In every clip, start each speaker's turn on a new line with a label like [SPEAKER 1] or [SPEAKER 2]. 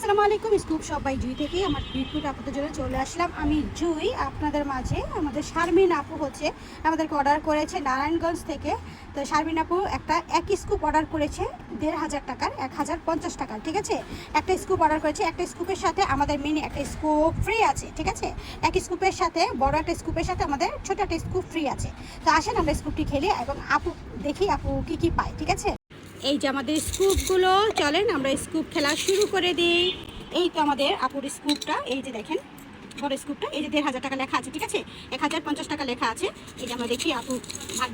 [SPEAKER 1] আসসালামু আলাইকুম। স্কুপ সবাই জুই থেকে আমার বিউটিফুল আপুদের জন্য চলে আসলাম। আমি জুই আপনাদের মাঝে। আমাদের শারমিন আপু হচ্ছে আমাদেরকে অর্ডার করেছে নারায়ণগঞ্জ থেকে। তো শারমিন আপু এক স্কুপ অর্ডার করেছে ১,৫০০ টাকার, ১,০৫০ টাকার। ঠিক আছে, একটা স্কুপ অর্ডার করেছে। একটা স্কুপের সাথে আমাদের মিনি একটা স্কুপ ফ্রি আছে। ঠিক আছে, এক স্কুপের সাথে বড় একটা স্কুপের সাথে আমাদের ছোট একটা স্কুপ ফ্রি আছে। তো আসেন আমরা স্কুপটি খেলি এবং আপু দেখি আপু কি পায়। ঠিক আছে, এই যে আমাদের স্কুপগুলো, চলেন আমরা স্কুপ খেলা শুরু করে দিই। এই তো আমাদের আপুর স্কুপটা, এই যে দেখেন বড় স্কুপটা, এই যে ১,৫০০ টাকা লেখা আছে। ঠিক আছে, ১,০৫০ টাকা লেখা আছে। এই যে আমরা দেখি আপু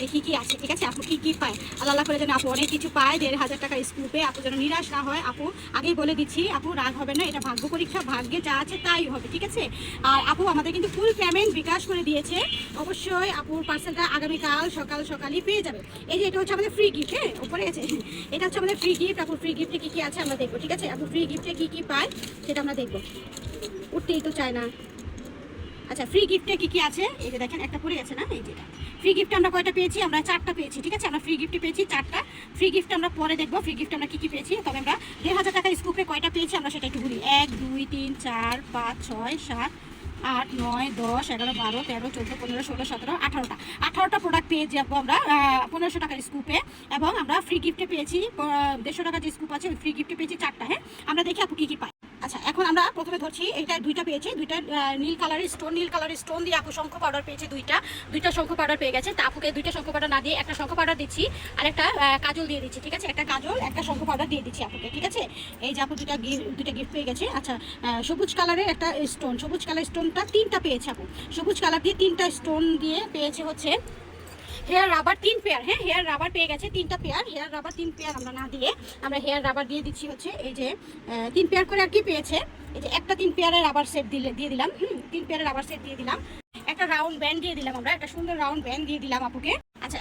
[SPEAKER 1] দেখি কি আছে। ঠিক আছে, আপু কি পায়, আল্লাহ করে যেন আপু অনেক কিছু পায় ১,৫০০ টাকার স্কুপে। আপু যেন নিরাশ না হয়। আপু আগেই বলে দিচ্ছি, আপু রাগ হবে না, এটা ভাগ্য পরীক্ষা, ভাগ্যে যা আছে তাই হবে। ঠিক আছে, আর আপু আমাদের কিন্তু ফুল পেমেন্ট বিকাশ করে দিয়েছে। অবশ্যই আপুর পার্সেলটা আগামীকাল সকালই পেয়ে যাবে। এই যে এটা হচ্ছে আমাদের ফ্রি গিফট। হ্যাঁ, উপরে আছে, এটা হচ্ছে আমাদের ফ্রি গিফট। আপুর ফ্রি গিফটে কি আছে আমরা দেখবো। ঠিক আছে, আপু ফ্রি গিফটে কি পায় সেটা আমরা দেখবো। উঠতেই তো চায় না। আচ্ছা, ফ্রি গিফটে কি আছে এই যে দেখেন, একটা পড়ে গেছে না, এই যে ফ্রি গিফট আমরা কয়টা পেয়েছি, আমরা ৪টা পেয়েছি। ঠিক আছে, আমরা ফ্রি গিফটে পেয়েছি 4টা। ফ্রি গিফট আমরা পরে দেখবো ফ্রি গিফট আমরা কি পেয়েছি। তবে আমরা ১,৫০০ টাকার স্কুপে কয়টা পেয়েছি আমরা সেটা একটু বলি। ১ ২ ৩ ৪ ৫ ৬ ৭ ৮ ৯ ১০ ১১ ১২ ১৩ ১৪ ১৫ ১৬ ১৭ 18টা প্রোডাক্ট পেয়ে যাবো আমরা ১৫০০ টাকার স্কুপে। এবং আমরা ফ্রি গিফটে পেয়েছি ১৫০ টাকার যে স্কুপ আছে ওই ফ্রি গিফটে পেয়েছি 4টা। হ্যাঁ, আমরা দেখি আপু কি পাই। আচ্ছা, এখন আমরা প্রথমে ধরছি, এইটা 2টা পেয়েছি। 2টা নীল কালারের স্টোন দিয়ে আপু শঙ্খ পাউডার পেয়েছে। দুইটা শঙ্খ পাউডার পেয়ে গেছে। তা আপুকে 2টা শঙ্খ পাউডার না দিয়ে একটা শঙ্খ পাউডার দিচ্ছি আর একটা কাজল দিয়ে দিচ্ছি। ঠিক আছে, একটা কাজল একটা শঙ্খ পাউডার দিয়ে দিচ্ছি আপুকে। ঠিক আছে, এই যে আপু দুইটা গিফট পেয়ে গেছে। আচ্ছা, সবুজ কালারের একটা স্টোন, সবুজ কালার স্টোনটা 3টা পেয়েছে আপু। সবুজ কালার দিয়ে 3টা স্টোন দিয়ে পেয়েছে হচ্ছে হেয়ার রাবার 3 পেয়ার। হ্যাঁ, হেয়ার রাবার পেয়ে গেছে 3টা পেয়ার। হেয়ার রাবার 3 পেয়ার আমরা না দিয়ে আমরা হেয়ার রাবার দিয়ে দিচ্ছি হচ্ছে এই যে 3 পেয়ার করে আর কি পেয়েছে। এই যে একটা 3 পেয়ারের রাবার সেট দিয়ে দিলাম। 3 পেয়ারের রাবার সেট দিয়ে দিলাম। একটা রাউন্ড ব্যান্ড দিয়ে দিলাম, আমরা একটা সুন্দর রাউন্ড ব্যান্ড দিয়ে দিলাম আপুকে। আচ্ছা,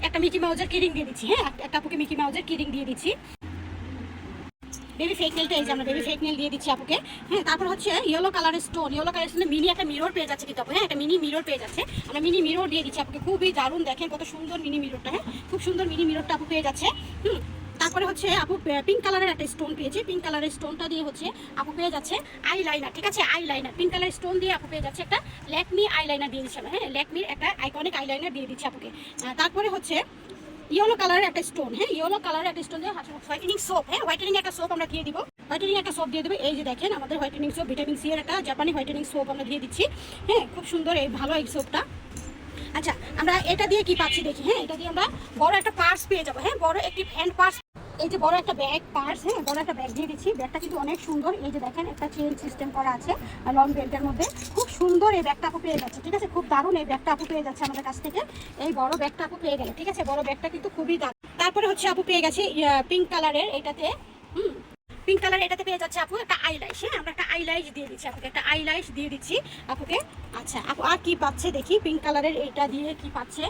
[SPEAKER 1] একটা মিকি মাউজের কিরিং দিয়ে দিচ্ছি। হ্যাঁ, একটা আপুকে মিকি মাউজের কিরিং দিয়ে দিচ্ছি। বেবি ফেক নেলটা এই যে আমরা বেবি ফেক নেল দিয়ে দিচ্ছি আপুকে। হ্যাঁ, তারপর হচ্ছে ইয়েলো কালারের স্টোন মিনি একটা মিরর পেয়ে যাচ্ছে কিন্তু আপু। হ্যাঁ, একটা মিনি মিরর পেয়ে যাচ্ছে। আমরা মিনি মিরর দিয়ে দিচ্ছি আপুকে। খুবই দারুণ, দেখেন কত সুন্দর মিনি মিররটা। হ্যাঁ, খুব সুন্দর মিনি মিররটা আপু পেয়ে যাচ্ছে। তারপরে হচ্ছে আপু পিঙ্ক কালারের একটা স্টোন পেয়েছে। পিঙ্ক কালারের স্টোনটা দিয়ে হচ্ছে আপু পেয়ে যাচ্ছে আইলাইনার। ঠিক আছে, আইলাইনার পিঙ্ক কালারের স্টোন দিয়ে আপু পেয়ে যাচ্ছে একটা ল্যাকমি আইলাইনার দিয়ে দিচ্ছি আমরা। হ্যাঁ, ল্যাকমির একটা আইকনিক আইলাইনার দিয়ে দিচ্ছি আপুকে। তারপরে হচ্ছে ইয়েলো কালারের একটা স্টোন। হ্যাঁ, ইয়েলো কালারের একটা স্টোন দিয়ে হোয়াইটেনিং সোপ। হ্যাঁ, হোয়াইটেনিং একটা সোপ আমরা দিয়ে দিব। হোয়াইটেনিং একটা সোপ দিয়ে দেবো। এই যে দেখেন আমাদের হোয়াইটেনিং সোপ, ভিটামিন সি এর একটা জাপানি হোয়াইটেনিং সোপ আমরা দিয়ে দিচ্ছি। হ্যাঁ, খুব সুন্দর, এই ভালো এই সোপটা। আচ্ছা, আমরা এটা দিয়ে কি পাচ্ছি দেখি। হ্যাঁ, এটা দিয়ে আমরা বড় একটা পার্স পেয়ে যাবো। হ্যাঁ, বড় একটি হ্যান্ড পার্স। এই যে বড় একটা ব্যাগ পার্স। হ্যাঁ, বড় একটা ব্যাগ দিয়ে দিচ্ছি। ব্যাগটা কিন্তু অনেক সুন্দর। এই যে দেখেন একটা চেন সিস্টেম করা আছে লং বেল্টের মধ্যে। খুব সুন্দর এই ব্যাগটা আপু পেয়ে যাচ্ছে। ঠিক আছে, খুব দারুণ এই ব্যাগটা আপু পেয়ে যাচ্ছে আমাদের কাছ থেকে। এই বড় ব্যাগটা আপু পেয়ে গেল। ঠিক আছে, বড় ব্যাগটা কিন্তু খুবই দারুণ। তারপরে হচ্ছে আপু পেয়ে গেছে পিঙ্ক কালারের এটাতে। পিঙ্ক কালার এটাতে পেয়ে যাচ্ছে আপু একটা আইলাইশ। হ্যাঁ, আমরা একটা আইলাইশ দিয়ে দিচ্ছি আপুকে, একটা আইলাইশ দিয়ে দিচ্ছি আপুকে। আচ্ছা, আপু আর কি পাচ্ছে দেখি। পিঙ্ক কালারের এটা দিয়ে কি পাচ্ছে,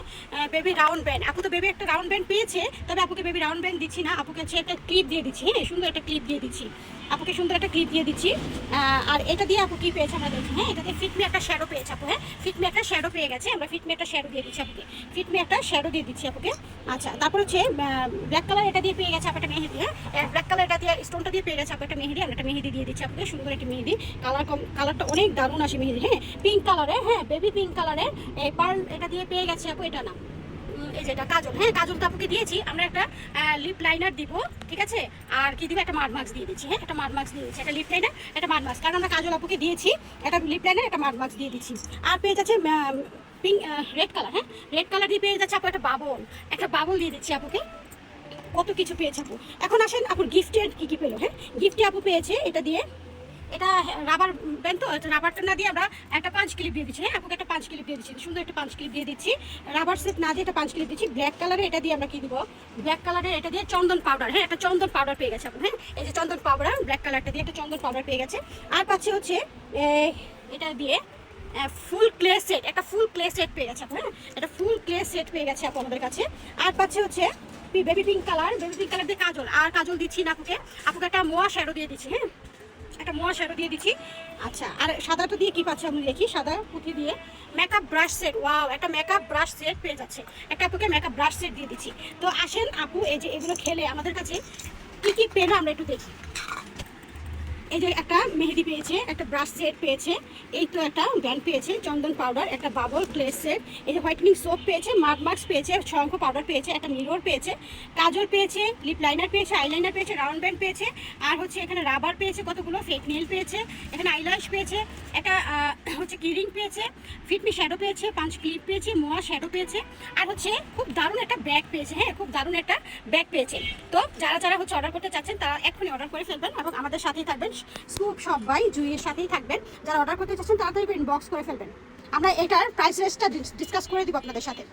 [SPEAKER 1] বেবি রাউন্ড ব্যান্ড। আপু তো বেবি একটা রাউন্ড ব্যান্ড পেয়েছে, তবে আপুকে বেবি রাউন্ড ব্যান্ড দিচ্ছি না, আপুকে হচ্ছে একটা ক্লিপ দিয়ে দিচ্ছি। হ্যাঁ, সুন্দর একটা ক্লিপ দিয়ে দিচ্ছি আপুকে, সুন্দর একটা ক্লিপ দিয়ে দিচ্ছি। আর এটা দিয়ে আপু কি পেয়েছে আমরা দেখছি। হ্যাঁ, এটা দিয়ে ফিটমি একটা শ্যাডো পেয়েছে আপু। হ্যাঁ, ফিটমি একটা শ্যাডো পেয়ে গেছে। আমরা ফিটমি একটা শ্যাডো দিয়ে দিচ্ছি আপুকে। ফিটমি একটা শ্যাডো দিয়ে দিচ্ছি আপুকে। আচ্ছা, তারপর হচ্ছে ব্ল্যাক কালার এটা দিয়ে পেয়ে গেছে আপু একটা মেহেদি। হ্যাঁ, ব্ল্যাক কালার এটা দিয়ে স্টোনটা দিয়ে পেয়ে গেছে আপু একটা মেহেদি। আমরা একটা মেহেদি দিয়ে দিচ্ছি আপুকে, সুন্দর একটা মেহেদি। কালারটা অনেক দারুণ আসে মেহেদি। হ্যাঁ, পিঙ্ক কালারের। হ্যাঁ, বেবি পিঙ্ক কালারের এই পার্ল এটা দিয়ে পেয়ে গেছে আপু। এটা না, এই যে এটা কাজল। হ্যাঁ, কাজলটা আপুকে দিয়েছি। আমরা একটা লিপ লাইনার দিব। ঠিক আছে, আর কি দিব, একটা মাড মাস্ক দিয়ে দিচ্ছি। হ্যাঁ, একটা মাড মাস্ক দিয়ে দিচ্ছি, একটা লিপ লাইনার একটা মাড মাস্ক, কারণ আমরা কাজল আপুকে দিয়েছি। একটা লিপ লাইনার একটা মাড মাস্ক দিয়ে দিচ্ছি। আর পেয়ে যাচ্ছে পিঙ্ক রেড কালার। হ্যাঁ, রেড কালার দিয়ে পেয়ে যাচ্ছে আপু একটা বাবল দিয়ে দিচ্ছি আপুকে। কত কিছু পেয়েছে আপু। এখন আসেন আপুর গিফটের কি পেলো। হ্যাঁ, গিফটে আপু পেয়েছে এটা দিয়ে, এটা রাবার ব্যান্ড। তো রাবারটা না দিয়ে আমরা একটা 5 ক্লিপ দিয়ে দিচ্ছি। হ্যাঁ, আপুকে একটা 5 ক্লিপ দিয়ে দিচ্ছি, সুন্দর একটা 5 ক্লিপ দিয়ে দিচ্ছি। রাবার সেট না দিয়ে একটা 5 ক্লিপ দিচ্ছি। ব্ল্যাক কালারে এটা দিয়ে আমরা কি দিব, ব্ল্যাক কালারে এটা দিয়ে চন্দন পাউডার। হ্যাঁ, একটা চন্দন পাউডার পেয়ে গেছে আপু। হ্যাঁ, এই যে চন্দন পাউডার, ব্ল্যাক কালারটা দিয়ে একটা চন্দন পাউডার পেয়ে গেছে। আর পাচ্ছে হচ্ছে এটা দিয়ে ফুল ক্লে সেট, একটা ফুল ক্লে সেট পেয়ে গেছে আপু। হ্যাঁ, এটা ফুল ক্লে সেট পেয়ে গেছে আপু আমাদের কাছে। আর পাচ্ছে হচ্ছে বেবি পিঙ্ক কালার দিয়ে কাজল। আর কাজল দিচ্ছি না আপুকে, আপুকে একটা মোয়া শ্যাডো দিয়ে দিচ্ছি। হ্যাঁ, একটা মোয়া শ্যাডো দিয়ে দিচ্ছি। আচ্ছা, আর সাদাটা দিয়ে কি পাচ্ছি আমি দেখি। সাদা পুঁথি দিয়ে মেকআপ ব্রাশ সেট। ওয়াও, একটা মেকআপ ব্রাশ সেট পেয়ে যাচ্ছে। একটা আপুকে মেকআপ ব্রাশ সেট দিয়ে দিচ্ছি। তো আসেন আপু, এই যে এগুলো খেলে আমাদের কাছে কি পেলো আমরা একটু দেখি। এই যে একটা মেহেদি পেয়েছে, একটা ব্রাশ সেট পেয়েছে, এই তো একটা ব্যান্ড পেয়েছে, চন্দন পাউডার, একটা বাবল ক্লে সেট, এই যে হোয়াইটনিং সোপ পেয়েছে, মার্কস পেয়েছে, শঙ্খ পাউডার পেয়েছে, একটা মিরর পেয়েছে, কাজল পেয়েছে, লিপ লাইনার পেয়েছে, আইলাইনার পেয়েছে, রাউন্ড ব্যান্ড পেয়েছে, আর হচ্ছে এখানে রাবার পেয়েছে কতগুলো, ফেক নেল পেয়েছে, এখানে আইল্যাশ পেয়েছে, একটা হচ্ছে কিরিং পেয়েছে, ফিটমি শ্যাডো পেয়েছে, পাঁচ ক্লিপ পেয়েছে, মোয়া শ্যাডো পেয়েছে, আর হচ্ছে খুব দারুণ একটা ব্যাগ পেয়েছে। হ্যাঁ, খুব দারুণ একটা ব্যাগ পেয়েছে। তো যারা যারা হচ্ছে অর্ডার করতে চাচ্ছেন তারা এখনই অর্ডার করে ফেলবেন এবং আমাদের সাথেই থাকবেন, স্কুপ শপ বাই জুইয়ের সাথেই থাকবেন। যারা অর্ডার করতে চাচ্ছেন তাড়াতাড়ি ইনবক্স করে ফেলবেন। আমরা এটার প্রাইস রেঞ্জটা ডিসকাস করে দিব আপনাদের সাথে।